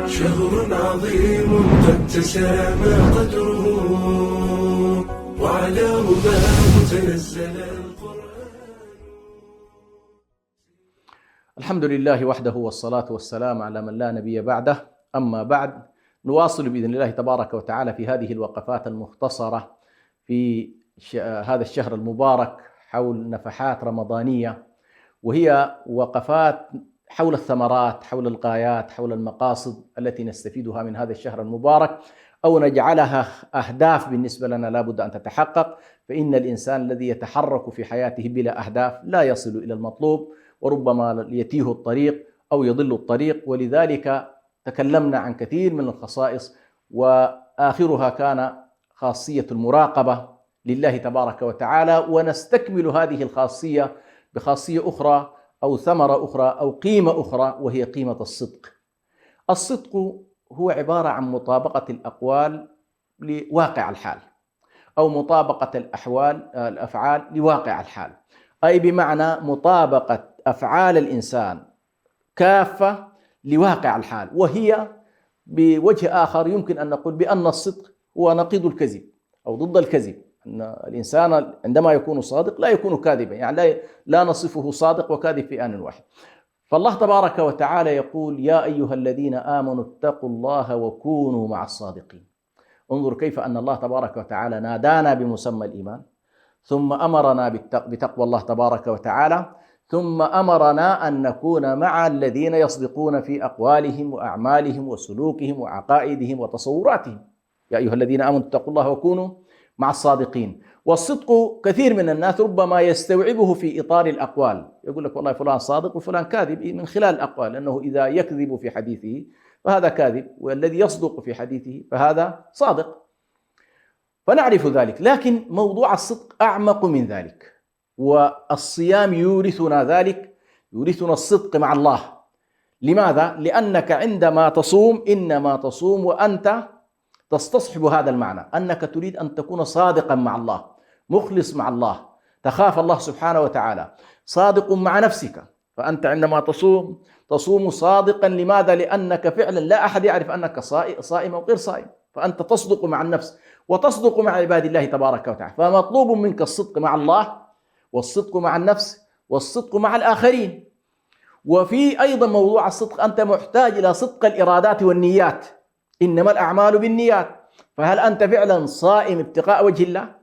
شهر عظيم قد تسامى قدره وعلى رباه تنزل القرآن. الحمد لله وحده والصلاة والسلام على من لا نبي بعده. أما بعد، نواصل بإذن الله تبارك وتعالى في هذه الوقفات المختصرة في هذا الشهر المبارك حول نفحات رمضانية، وهي وقفات حول الثمرات، حول الغايات، حول المقاصد التي نستفيدها من هذا الشهر المبارك، أو نجعلها أهداف بالنسبة لنا لا بد أن تتحقق. فإن الإنسان الذي يتحرك في حياته بلا أهداف لا يصل إلى المطلوب، وربما يتيه الطريق أو يضل الطريق. ولذلك تكلمنا عن كثير من الخصائص، وآخرها كان خاصية المراقبة لله تبارك وتعالى، ونستكمل هذه الخاصية بخاصية أخرى أو ثمرة أخرى أو قيمة أخرى، وهي قيمة الصدق. الصدق هو عبارة عن مطابقة الأقوال لواقع الحال، أو مطابقة الأفعال لواقع الحال، أي بمعنى مطابقة أفعال الإنسان كافة لواقع الحال. وهي بوجه آخر يمكن أن نقول بأن الصدق هو نقيض الكذب أو ضد الكذب، أن الإنسان عندما يكون صادق لا يكون كاذبا، يعني لا نصفه صادق وكاذب في آن واحد. فالله تبارك وتعالى يقول: يا أيها الذين آمنوا اتقوا الله وكونوا مع الصادقين. انظر كيف أن الله تبارك وتعالى نادانا بمسمى الإيمان، ثم أمرنا بتقوى الله تبارك وتعالى، ثم أمرنا أن نكون مع الذين يصدقون في أقوالهم وأعمالهم وسلوكهم وعقائدهم وتصوراتهم. يا أيها الذين آمنوا اتقوا الله وكونوا مع الصادقين. والصدق كثير من الناس ربما يستوعبه في إطار الأقوال، يقول لك والله فلان صادق وفلان كاذب من خلال الأقوال، لأنه إذا يكذب في حديثه فهذا كاذب، والذي يصدق في حديثه فهذا صادق، فنعرف ذلك. لكن موضوع الصدق أعمق من ذلك، والصيام يورثنا ذلك، يورثنا الصدق مع الله. لماذا؟ لأنك عندما تصوم إنما تصوم وأنت تستصحب هذا المعنى، أنك تريد أن تكون صادقا مع الله، مخلص مع الله، تخاف الله سبحانه وتعالى، صادق مع نفسك. فأنت عندما تصوم صادقا. لماذا؟ لأنك فعلا لا أحد يعرف أنك صائم أو غير صائم، فأنت تصدق مع النفس وتصدق مع عباد الله تبارك وتعالى. فمطلوب منك الصدق مع الله، والصدق مع النفس، والصدق مع الآخرين. وفي أيضا موضوع الصدق أنت محتاج إلى صدق الإرادات والنيات، إنما الأعمال بالنيات. فهل أنت فعلا صائم ابتغاء وجه الله؟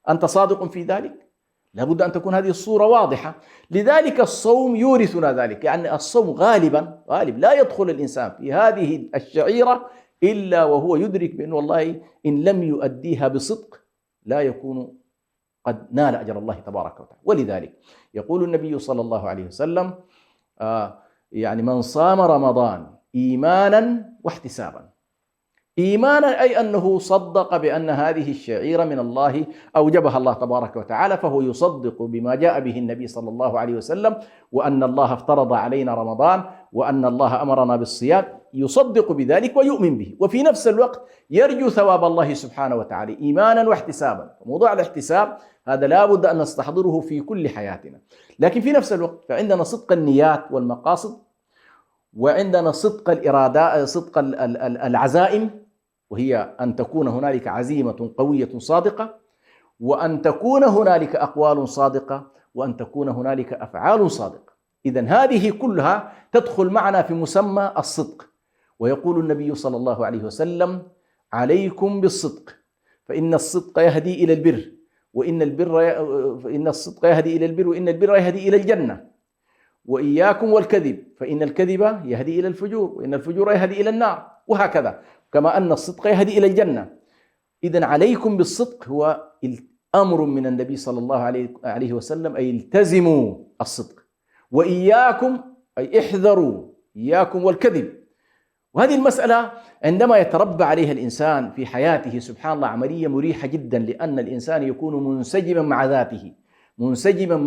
أنت صادق في ذلك؟ لابد أن تكون هذه الصورة واضحة. لذلك الصوم يورثنا ذلك، يعني الصوم غالب لا يدخل الإنسان في هذه الشعيرة إلا وهو يدرك بأن والله إن لم يؤديها بصدق لا يكون قد نال أجر الله تبارك وتعالى. ولذلك يقول النبي صلى الله عليه وسلم: يعني من صام رمضان إيمانا واحتسابا. إيمانا أي أنه صدق بأن هذه الشعيرة من الله أوجبها الله تبارك وتعالى، فهو يصدق بما جاء به النبي صلى الله عليه وسلم، وأن الله افترض علينا رمضان، وأن الله أمرنا بالصيام، يصدق بذلك ويؤمن به، وفي نفس الوقت يرجو ثواب الله سبحانه وتعالى إيمانا واحتسابا. موضوع الاحتساب هذا لا بد أن نستحضره في كل حياتنا. لكن في نفس الوقت فعندنا صدق النيات والمقاصد، وعندنا صدق الإرادات، صدق العزائم، وهي أن تكون هنالك عزيمة قوية صادقة، وأن تكون هنالك أقوال صادقة، وأن تكون هنالك أفعال صادقة. إذن هذه كلها تدخل معنا في مسمى الصدق. ويقول النبي صلى الله عليه وسلم: عليكم بالصدق فإن الصدق يهدي إلى البر، فإن الصدق يهدي إلى البر، وإن البر يهدي إلى الجنة. وإياكم والكذب فإن الكذب يهدي إلى الفجور، وإن الفجور يهدي إلى النار، وهكذا، كما أن الصدق يهدي إلى الجنة. إذن عليكم بالصدق هو أمر من النبي صلى الله عليه وسلم، أي التزموا الصدق. وإياكم أي احذروا، إياكم والكذب. وهذه المسألة عندما يتربى عليها الإنسان في حياته سبحان الله عملية مريحة جدا، لأن الإنسان يكون منسجما مع ذاته، منسجما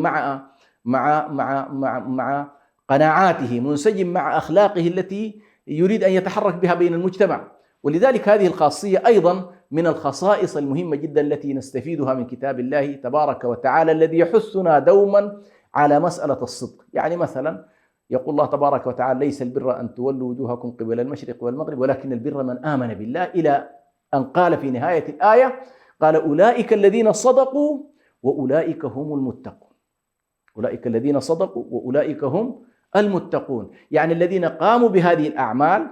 مع قناعاته، منسجم مع أخلاقه التي يريد أن يتحرك بها بين المجتمع. ولذلك هذه الخاصية أيضا من الخصائص المهمة جدا التي نستفيدها من كتاب الله تبارك وتعالى، الذي يحثنا دوما على مسألة الصدق. يعني مثلا يقول الله تبارك وتعالى: ليس البر أن تولوا وجوهكم قبل المشرق والمغرب ولكن البر من آمن بالله، إلى أن قال في نهاية الآية: قال: أولئك الذين صدقوا وأولئك هم المتقون. أولئك الذين صدقوا وأولئك هم المتقون، يعني الذين قاموا بهذه الأعمال،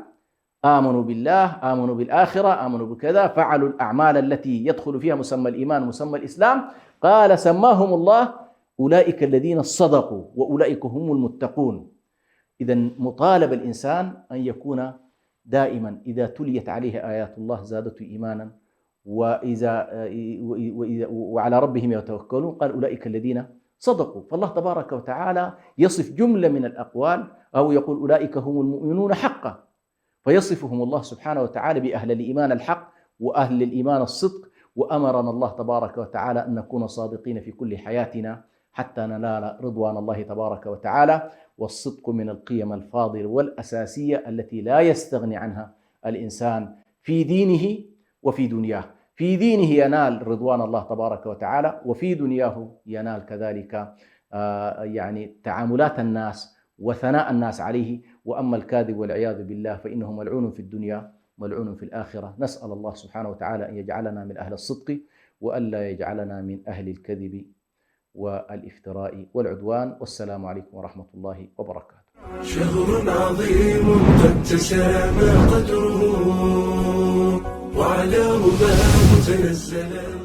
آمنوا بالله، آمنوا بالآخرة، آمنوا بكذا، فعلوا الأعمال التي يدخل فيها مسمى الإيمان ومسمى الإسلام، قال سماهم الله أولئك الذين صدقوا وأولئك هم المتقون. إذن مطالب الإنسان أن يكون دائما إذا تليت عليه آيات الله زادته إيمانا، وعلى ربهم يتوكلون، قال أولئك الذين صدقوا. فالله تبارك وتعالى يصف جملة من الأقوال، أو يقول أولئك هم المؤمنون حقا، فيصفهم الله سبحانه وتعالى بأهل الإيمان الحق وأهل الإيمان الصدق. وأمرنا الله تبارك وتعالى أن نكون صادقين في كل حياتنا حتى ننال رضوان الله تبارك وتعالى. والصدق من القيم الفاضلة والأساسية التي لا يستغني عنها الإنسان في دينه وفي دنياه. في دينه ينال رضوان الله تبارك وتعالى، وفي دنياه ينال كذلك يعني تعاملات الناس وثناء الناس عليه. وأما الكاذب والعياذ بالله فإنه ملعون في الدنيا ملعون في الآخرة. نسأل الله سبحانه وتعالى أن يجعلنا من أهل الصدق، وألا يجعلنا من أهل الكذب والافتراء والعدوان. والسلام عليكم ورحمة الله وبركاته. شهر عظيم قد تسامى قدره وعلى رباه تنزل